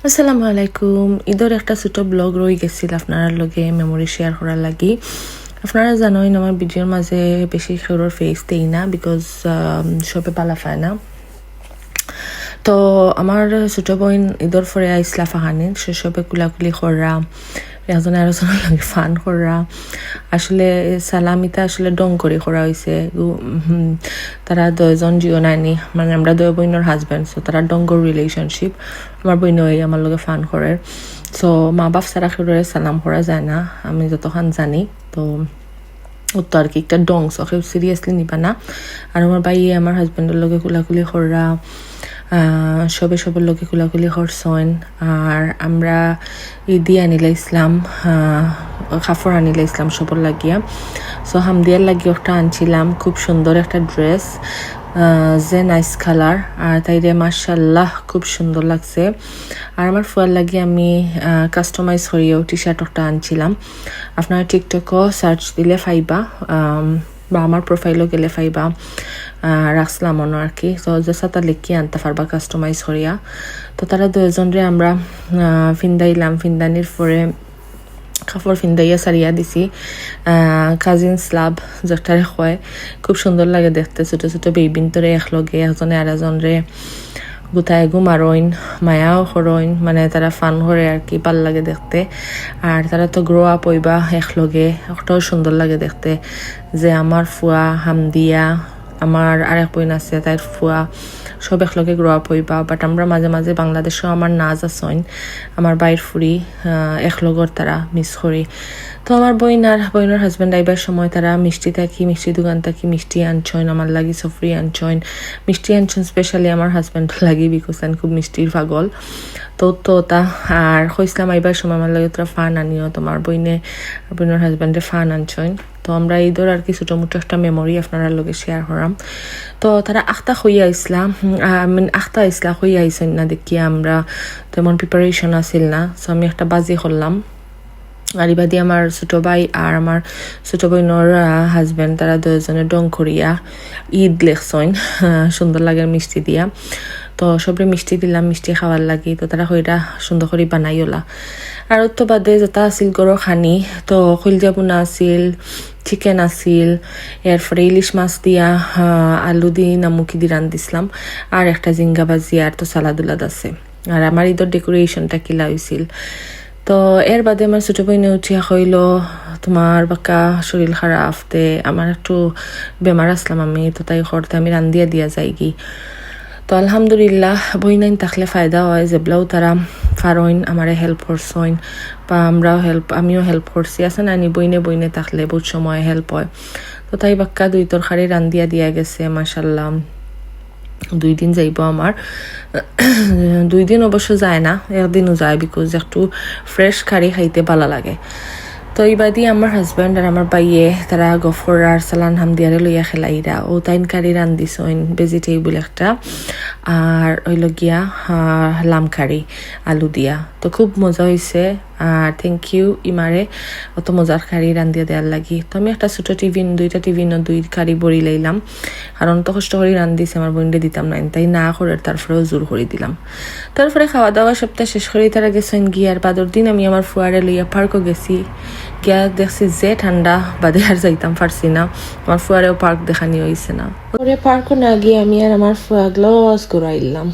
আসসালামু আলাইকুম। ঈদের একটা ছোট ব্লগ রয়ে গেছিল আপনার লগে মেমোরি শেয়ার করার লাগি। আপনারা জানেন আমার ভিডিওর মাঝে বেশি খেউর ফেস দেই না, বিকজ সবে পালা পায় না। তো আমার ছোট বোন ঈদের পরে আইসলা ফাহানি, সে সবে কুলাকুলি করা, একজন আরেকজনের লাগে ফান করা। আসলে সালামিটা আসলে ডং করে করা হয়েছে। তারা দুজন জিও নাইনি, মানে আমরা দুই বোনের হাজব্যান্ড, সো তারা ডঙ্গর রিলেশনশিপ। আমার বোন ওই আমার লগে ফান করে। সো মা বাপ সারা খেয়ে সালাম করা যায় না, আমি যতক্ষণ জানি। তো তো আর কি একটা ডং, সো কেউ সিরিয়াসলি নিবা না। আর আমার বাইয়ে আমার হাজব্যান্ডের লগে কুলাকুলি করা, সবের লোকে কুলাকুলি করছেন। আর আমরা ঈদি আনিলে ইসলাম, কাপড় আনিলে ইসলাম সবর লাগিয়া। সো হামদিয়ার লাগিয়ে একটা আনছিলাম, খুব সুন্দর একটা ড্রেস, যে নাইস কালার। আর তাইরে মাশাল্লাহ খুব সুন্দর লাগছে। আর আমার ফুয়ার লাগিয়ে আমি কাস্টমাইজ করিয়েও টি শার্ট একটা আনছিলাম। আপনারা টিকটকও সার্চ দিলে পাইবা, বা আমার প্রোফাইলও গেলে পাইবা, রাখছিলাম মনে আর কি। তো যেসা তা লিখিয়ে আনতে পারবা কাস্টমাইজ করিয়া। তো তারা দুজনরে আমরা ফিন্দাইলাম, ফিন্দানির পরে কাপড় ফিন্দাইয়া সারিয়া দিছি। কাজিন স্লাব যেটারে হয়, খুব সুন্দর লাগে দেখতে। ছোটো ছোটো বেবিন তোরে একলগে একজনে আর একজনরে গুতায় ঘুমারইন, মায়াও করইন, মানে তারা ফান করে আর কি, ভাল লাগে দেখতে। আর তারা তো গ্রো আপ হইবা একলগে, একটাও সুন্দর লাগে দেখতে। যে আমার ফুয়া হামদিয়া, আমার আরেক বোন আছে তাই ফুয়া, সব একলগে গ্রো আপ হইবা। বাট আমরা মাঝে মাঝে বাংলাদেশেও আমার নাজ আসইন, আমার বাইর ফুরি একলগর তারা মিস করি। তো আমার বোন আর বোনের হাজব্যান্ড আইবার সময় তারা মিষ্টি দোকান থাকি মিষ্টি আনছইন, আমার লাগি সফরি আনছইন, মিষ্টি আনছইন স্পেশালি আমার হাজব্যান্ড লাগি, বিকজ আমি খুব মিষ্টির পাগল। তো তা আর কইসলাম আইবার সময় আমার লাগে তোরা ফান আনিও, তোমার বোনের হাজব্যান্ডে ফান আনছইন। তো আমরা ঈদের আর কি ছোটো মোটো একটা মেমোরি আপনারা লগে শেয়ার করাম। তো তারা আখতা হইয়া আইসলাম, আখতা আইসলা হইয়া আইসেন না দেখি আমরা তেমন প্রিপারেশন আসিল না। সো আমি একটা বাজি করলাম। আর ইবাদি আমার ছোটো ভাই আর আমার ছোটো বোনের হাজব্যান্ড, তারা দুজনে ডং করিয়া ঈদ লেখছইন, সুন্দর লাগে মিষ্টি দিয়া। তো সবরে মিষ্টি দিলাম, মিষ্টি খাওয়ার লাগি। তো তারা হইরা সুন্দর করে বানাইওলা। আর তো বাদে যেটা আছিল গরো খানি, তো কলজা বোনা আছিল, চিকেন আছিল, এরপরে ইলিশ মাছ দিয়া আলু দি নামুকি দি রান্ধিছিলাম, আর একটা জিঙ্গা ভাজি, আর তো সালাদুলাদ আছে। আর আমার ঈদের ডেকোরেশনটা কিলা হয়েছিল। তো এর বাদে আমার ছোটো বইনে উঠিয়া হইল তোমার বাক্কা শরীর খারাপ, তে আমার একটু বেমার আসলাম আমি। তো তাই করতে আমি রান্ধিয়া দিয়া যাই গি। তো আলহামদুলিল্লাহ বইনাইন থাকলে ফায়দা হয়, যেগুলাও তারা ফারইন আমারে হেল্প করছইন, বা আমিও হেল্প করছি। আছে না নি বইনে থাকলে বহুত সময় হেল্প হয়। তো তাই বাক্কা 2 তরকারি রান্ধিয়া দিয়া গেছে মাশাল্লাহ। 2 দিন যাইব আমার, 2 দিন অবশ্য যায় না, একদিনও যায়, বিকজ একটু ফ্রেশ কারি খাইতে ভালো লাগে। তো এইবাদি আমার হাজব্যান্ড আর আমার বাইয়ে তারা গফর আর সালান হামদিয়ারে লইয়া খেলাইরা, ও তাইন কারি রান্ধিছইন ভেজিটেবল একটা, আর হইল গিয়া লাম কারি আলু দিয়া। তো খুব মজা হয়েছে। আর থ্যাংক ইউ ইমারে অত মজার কারি রান্ধিয়া দেওয়ার লাগি। তো আমি একটা ছোটো দুইটা টিফিন 2 কারি বড়ি লাইলাম, কারণ তো কষ্ট করে রান্ধিছে আমার বোনকে দিতাম না, তাই না করে তারপরেও জোর করে দিলাম। তারপরে খাওয়া দাওয়া সপ্তাহ শেষ করে তারা গেছেন গিয়ে। আর বাদর দিন আমি আমার ফুয়ারে লইয়া পার্কও গেছি গিয়া, দেখছি যে ঠান্ডা, বাদে আর যাইতাম পারছি না, আমার ফুয়ারেও পার্ক দেখানি হয়েছে না। পরে পার্কও না গিয়ে আমি আর আমার ফুয়া গ্লস ঘুরাইলাম।